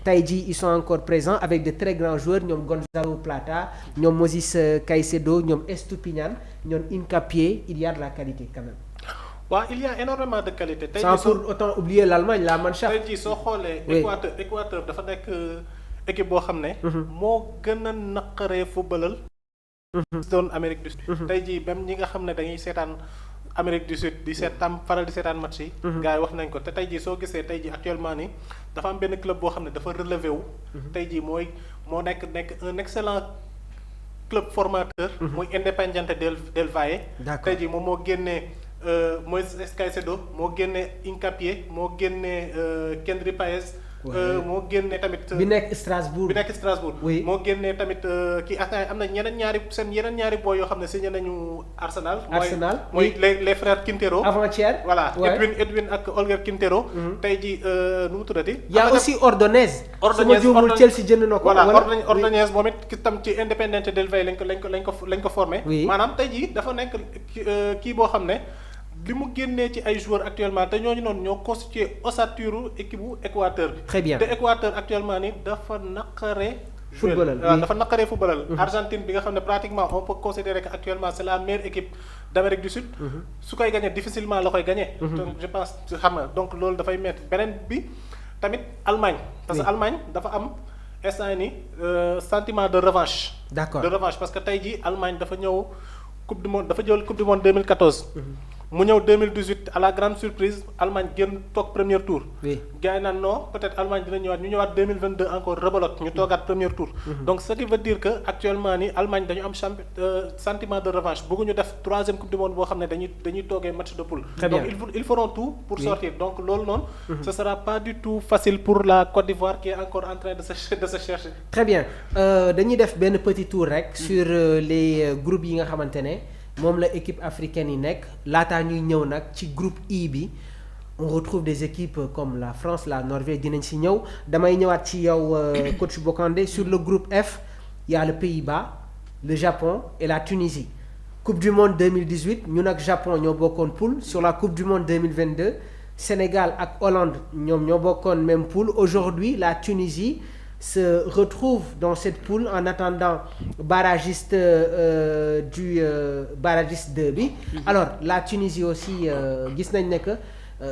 tey jii ils sont encore présents avec de très grands joueurs ñoom Gonzalo Plata ñoom Moses Caicedo ñoom Estupiñán ñoom Hincapié il y a de la qualité quand même. waaw il y a énormément de qualité. tey sans pour autant oublier l'Allemagne la Mannschaft. tey jii soo xoolee. Équateur dafa nekk équipe boo xam ne. moo gën a naqaree footballal. doon Amérique du Sud. tey jii même ñi nga xam ne dañuy seetaan Amérique du Sud di faral di seetaan match yi. gars yi wax nañ ko te tey jii soo gisee tey jii actuellement nii dafa am benn club boo xam ne dafa relevé wu. tey jii moo nekk un excellent club formateur. muy Independiente del Valle. tey jii moom moo génnee. Moisés Caicedo moo génne Hincapié moo génne Kendry Páez moo génne tamit. bi nekk Strasbourg oui moo génne tamit kii am na yeneen ñaari boy yoo xam ne signé nañu Arsenal. mooy les frères Quintero. avant-hier voilà Edwin ak Holger Quintero. tey jii nu mu tuddati. y a aussi Ordonez. su ma juumul Chelsea jënd na ko. voilà Ordonez moom it tam ci Independiente del Valle lañ ko formé. maanaam tey jii dafa nekk kii boo xam ne. li mu génnee ci ay joueurs actuellement te ñooñu noonu ñoo constitué ossature équipe bu Équateur bi. très bien te Équateur actuellement ni dafa naqaree. footballal dafa naqaree footballal. Argentine bi nga xam ne pratiquement on peut considérer que actuellement c'est la meilleure équipe d'Amérique du Sud. su koy gagné difficilement la koy gagné. donc je pense xam nga donc loolu dafay mettre beneen bi tamit Allemagne. parce que Allemagne dafa am instant ni sentiment de revanche. d'accord de revanche parce que tey jii Allemagne dafa ñëw coupe du monde dafa jël coupe du monde 2014. mu ñëw 2018 à la grande surprise Allemagne génn toog premier tour. oui gars yi naan non peut-être Allemagne dina ñëwaat ñu ñëwaat 2022 encore rebelote ñu toogaat premier tour. donc ce qui veut dire que actuellement ni Allemagne dañu am sentiment de revanche bëgguñu def troisième coupe du monde boo xam ne dañuy toogee match de poule. donc ils feront tout pour sortir donc loolu noonu. ce sera pas du tout facile pour la Côte d'Ivoire qui est encore en train de se chercher. très bien dañuy def benn petit tour rek. sur les groupes yi nga xamante ne. moom la équipe africaine yi nekk laataa ñuy ñëw nag ci groupe I bi on retrouve des équipes comme la France la Norvège dinañ si ñëw damay ñëwaat ci yow coach Bokandé sur le groupe F il y a le Pays-Bas le Japon et la Tunisie coupe du monde 2018 ñun ak Japon ñoo bokkoon poule sur la coupe du monde 2022 Sénégal ak Hollande ñoom ñoo bokkoon même poule aujourd'hui la Tunisie se retrouve dans cette poule en attendant barragiste du barragiste 2 bi. Alors la Tunisie aussi gis nañ ne que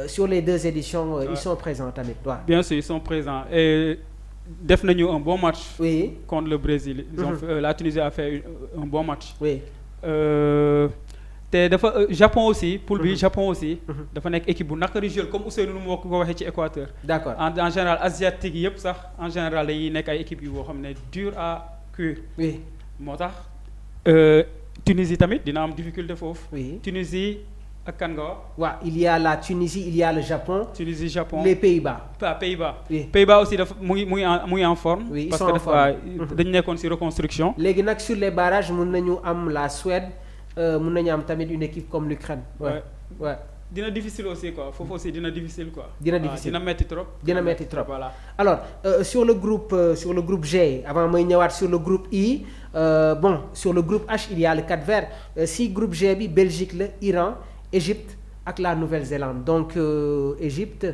sur les deux éditions ils sont présents tamit waaw. bien sûr ils sont présents et def nañu un bon match. oui contre le Brésil. Ils ont fait, la Tunisie a fait un bon match. oui. te dafa Japon aussi poule bi Japon aussi. dafa nekk équipe bu naqari jouer comme Ousseynou moo ko waxee ci Équateur. d'accord en général asiatique yëpp sax en général dañuy nekk ay équipes yu boo xam ne dur à cuire. oui moo tax Tunisie tamit dina am difficulté foofu. oui Tunisie ak kan nga wax. waaw il y a la Tunisie il y a le Japon. Tunisie Japon les Pays-Bas. Pays-Bas. oui Pays-Bas aussi dafa mu ngi en forme. oui parce que dafa dañu nekkoon ci reconstruction. léegi nag sur les barrages mun nañu am la Suède. mun nañu am tamit une équipe comme l'Ukraine. ouais. dina difficile aussi quoi foofu aussi dina difficile quoi. dina difficile dina metti trop. voilà alors sur le groupe G avant may ñëwaat sur le groupe I bon sur le groupe H il y a le Cap-Vert si groupe G bi Belgique la Iran Égypte ak la Nouvelle-Zélande donc Égypte.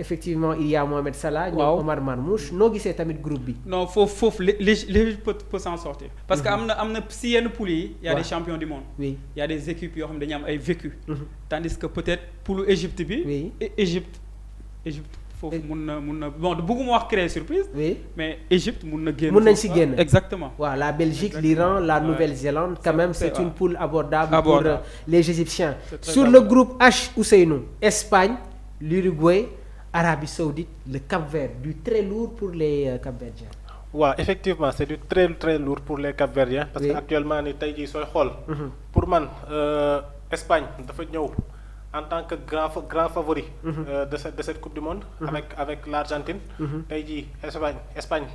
effectivement il y a Mohamed Salah. waaw Omar Marmoush noo gisee tamit groupe bi. non foofu l'Égypte peut s'en sortir. parce que am na si yenn poules yi. y a des champions du monde. oui y a des équipes yoo xam ne dañu am ay vécu. tandis que peut-être poule Égypte bi. oui Égypte foofu mun na bon bëgguma wax créer surprise. oui mais Égypte mun na génn. mun nañ si génn exactement. waaw la Belgique l'Iran la Nouvelle-Zélande quand même c'est une poule abordable pour les Égyptiens. sur le groupe H Ousseynou Espagne l'Uruguay. Arabie Saoudite le Cap-Vert du très lourd pour les Cap-Verdiens. waaw effectivement c'est du très très lourd pour les Cap-Verdiens. parce que actuellement ni tey jii sooy xool. pour man Espagne dafa ñëw en tant que grand favori. de cette coupe du monde. avec l'Argentine. tey jii Espagne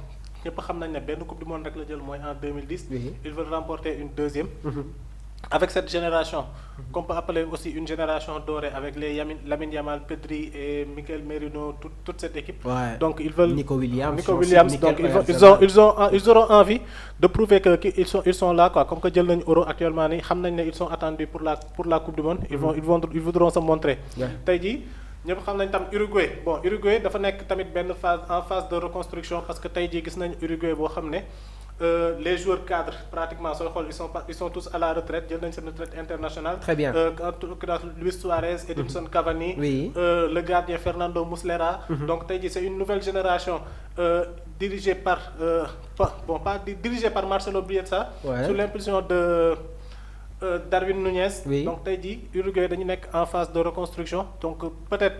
ñëpp xam nañ ne benn coupe du monde rek la jël mooy en 2010. ils veulent remporter une deuxième. avec cette génération qu'on peut appeler aussi une génération dorée avec les Lamine Yamal, Pedri et Mikel Merino toute cette équipe. Ouais. Donc ils veulent Nico Williams donc ils auront envie de prouver que ils sont là quoi comme que jël nañu Euro actuellement ni xam nañ ne ils sont attendus pour la Coupe du Monde. Ils voudront se montrer. Tey jii ñëpp xam nañ tam Uruguay dafa nekk tamit benn phase de reconstruction parce que tey jii gis nañ Uruguay boo xam ne les joueurs cadres pratiquement sooy xool ils sont tous à la retraite jël nañ seen retraite internationale. Très bien. Luis Suarez, Edinson Cavani. Oui. Le gardien Fernando Muslera. Donc tey jii c'est une nouvelle génération dirigée par dirigée par Marcelo Bielsa. Ouais. Sous l'impulsion de Darwin Núñez. Oui. Donc tey jii Uruguay dañu nekk en phase de reconstruction donc peut-être.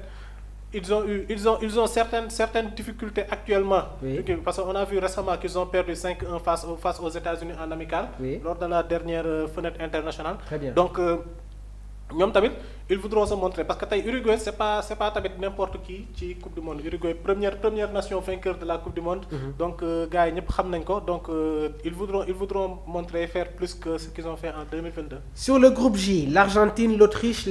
Ils ont certaines difficultés actuellement. Oui. Parce qu'on a vu récemment qu'ils ont perdu 5-1 face aux États-Unis en amical. Oui. Lors de la dernière fenêtre internationale. Très bien. Donc ñoom tamit ils voudront se montrer parce que tey Uruguay c'est pas tamit n'importe qui ci Coupe du Monde. Uruguay première nation vainqueur de la Coupe du Monde. Donc gars yi ñëpp xam nañ ko donc ils voudront montrer faire plus que ce qu'ils ont fait en 2022. Sur le groupe J, l'Argentine, l'Autriche,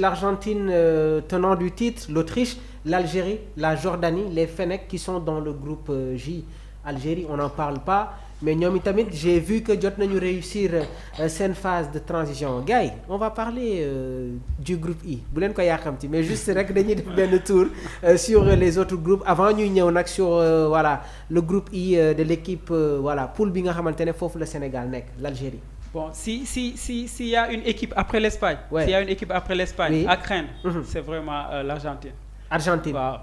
tenant du titre, l'Autriche, l'Algérie, la Jordanie, les Fennecs qui sont dans le groupe J. Algérie, on n'en parle pas, mais ñoom itamit j'ai vu que jot nañu réussir seen phase de transition. Gars yi, on va parler du groupe I bu leen ko yàqamti mais juste rek dañuy def benn tour sur les autres groupes avant ñuy ñëw nag sur le groupe I de l'équipe poule bi nga xamante ne foofu la Sénégal nekk, l'Algérie. Bon, s'il y a une équipe après l'Espagne, Ouais. s'il y a une équipe après l'Espagne Oui. à craindre, c'est vraiment l'Argentine. Argentine. Waaw.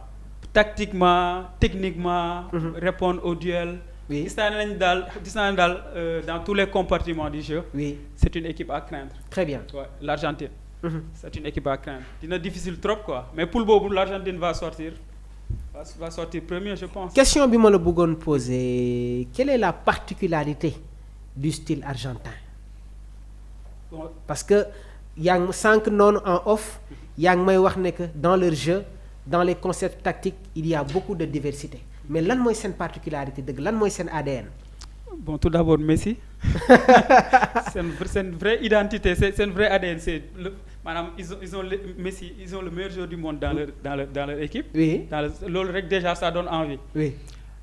Tactiquement, techniquement, répondre au duel. Oui. Gis naa ne daal dans tous les compartiments du jeu, Oui, c'est une équipe à craindre. très bien. Ouais, l'Argentine. C'est une équipe à craindre. Dina difficile trop quoi. Mais pour le boobu l'Argentine va sortir premier, je pense. Question bi ma la bëggoon poser, quelle est la particularité du style argentin? Bon, Parce que yaa ngi sànq noonu en off yaa ngi may wax ne que dans leur jeu dans les concepts tactiques il y a beaucoup de diversité mais lan mooy seen particularité dëgg lan mooy seen ADN. bon, tout d'abord Messi. c'est une vraie identité, c'est une vraie ADN, maanaam ils ont Messi, ils ont le meilleur joueur du monde dans leur équipe. Oui. Loolu rek déjà ça donne envie. Oui.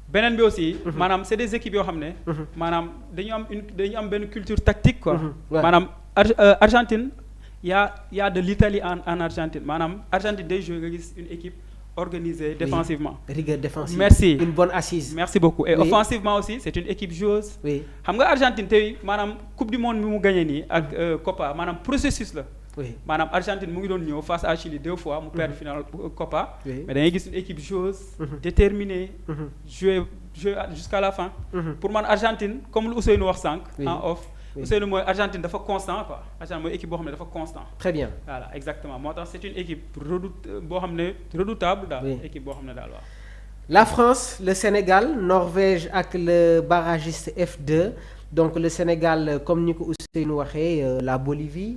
Beneen bi aussi. maanaam c'est des équipes yoo xam ne. maanaam dañu am benn culture tactique quoi. Ouais. maanaam Argentine y a de l'Italie en Argentine maanaam Argentine day jouer nga gis une équipe organisée défensivement. Rigueur défensive. Merci. Une bonne assise. Merci beaucoup. Et Oui. offensivement aussi c'est une équipe joueuse. Oui. xam nga Argentine tey maanaam coupe du monde bi mu gagné nii ak Copa maanaam processus la. Oui. maanaam Argentine mu ngi doon ñëw face à Chili 2 fois mu perdre finale Copa. Oui. mais da ngay gis une équipe joueuse. déterminée. jouer jusqu'à la fin. pour man Argentine comme lu Ousseynou wax sànq. Oui. en off. Oui. Ousseynou mooy Argentine dafa constant quoi Argentine mooy équipe boo xam ne dafa constant. Très bien. voilà exactement moo tax c'est une équipe boo xam ne redoutable daal. Oui. équipe boo xam ne daal waaw. La France, le Sénégal, Norvège ak le barragiste F2 donc le Sénégal comme ni ko Ousseynou waxee la Bolivie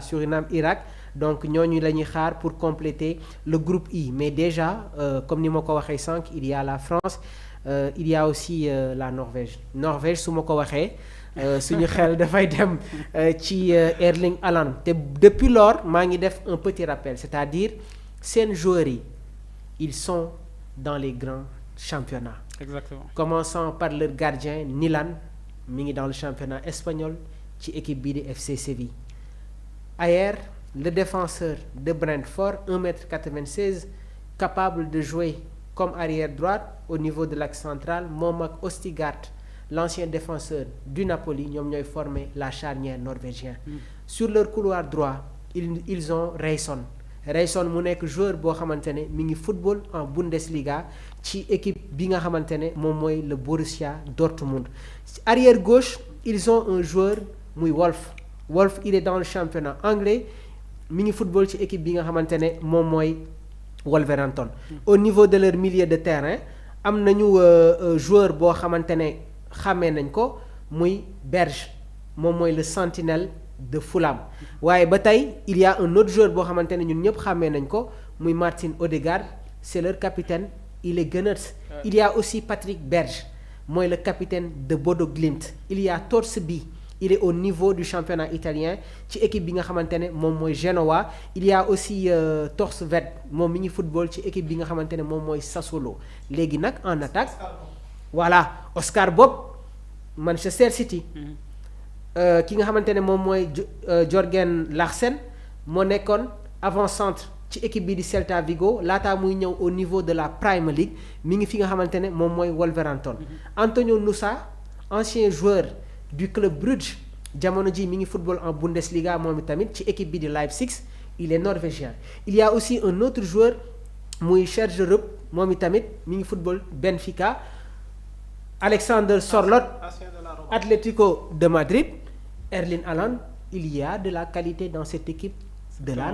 Suriname, Irak donc ñooñu la ñuy xaar pour compléter le groupe I mais déjà comme ni ma ko waxee sànq il y a la France il y a aussi la Norvège su ma ko waxee suñu xel dafay dem ci Erling Haaland te depuis lors maa ngi def un petit rappel c'est-à-dire seen joueurs yi ils sont dans les grands championnats. Exactement. Commençant par leur gardien Nilan mi ngi dans le championnat espagnol ci équipe bii di FC Séville. Ayer le défenseur de Brentford 1m96 capable de jouer comme arrière droite au niveau de l'axe central moom ak Østigard l'ancien défenseur du Napoli ñoom ñooy former la charnière norvégienne. Sur leur couloir droit ils ont Rayson mu nekk joueur boo xamante ne mi ngi football en Bundesliga ci équipe bi nga xamante ne moom mooy le Borussia Dortmund. Arrière gauche ils ont un joueur muy Wolf il est dans le championnat anglais mi ngi football ci équipe bi nga xamante ne moom mooy Wolverhampton. Au niveau de leur milieu de terrain am nañu joueur boo xamante ne xàmmee nañ ko muy Berge moom mooy le sentinelle de Fulham waaye ba tey il y a un autre joueur boo xamante ne ñun ñëpp xàmmee nañ ko muy Martin Odegaard c'est leur capitaine il est Gunners. Il y a aussi Patrick Berge mooy le capitaine de Bodo Glimt. Il y a Torsby il est au niveau du championnat italien ci équipe bi nga xamante ne moom mooy Genoa. Il y a aussi Torsved moom mi ngi football ci équipe bi nga xamante ne moom mooy Sassuolo léegi nag en attaque voilà Oscar Bob Manchester City. ki nga xamante ne moom mooy Jørgen Larsen moo nekkoon avant-centre ci équipe bi di Celta Vigo laataa muy ñëw au niveau de la Premier League mi ngi fi nga xamante ne moom mooy Wolverhampton. Antonio Nusa ancien joueur du club Bruges jamono ji mi ngi football en Bundesliga moom tamit ci équipe bi di Leipzig il est norvégien. Il y a aussi un autre joueur muy Serge Rupp moom tamit mi ngi football Benfica. Alexander Sorloth Atlético de Madrid. Erling Haaland, il y a de la qualité dans cette équipe de la